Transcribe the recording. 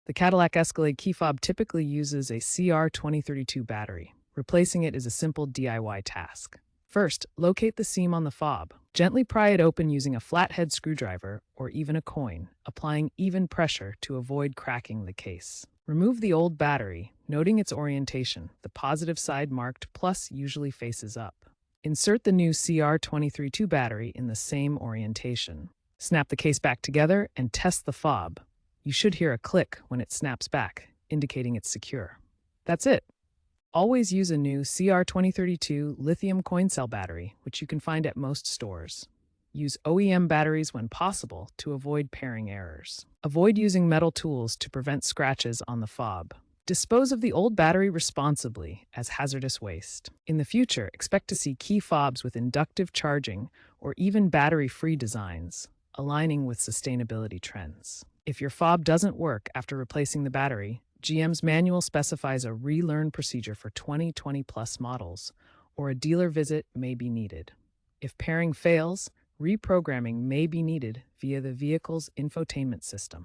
The Cadillac Escalade key fob typically uses a CR2032 battery. Replacing it is a simple DIY task. First, locate the seam on the fob. Gently pry it open using a flathead screwdriver or even a coin, applying even pressure to avoid cracking the case. Remove the old battery, noting its orientation. The positive side marked plus usually faces up. Insert the new CR2032 battery in the same orientation. Snap the case back together and test the fob. You should hear a click when it snaps back, indicating it's secure. That's it. Always use a new CR2032 lithium coin cell battery, which you can find at most stores. Use OEM batteries when possible to avoid pairing errors. Avoid using metal tools to prevent scratches on the fob. Dispose of the old battery responsibly as hazardous waste. In the future, expect to see key fobs with inductive charging or even battery-free designs, aligning with sustainability trends. If your fob doesn't work after replacing the battery, GM's manual specifies a relearn procedure for 2020-plus models, or a dealer visit may be needed. If pairing fails, reprogramming may be needed via the vehicle's infotainment system.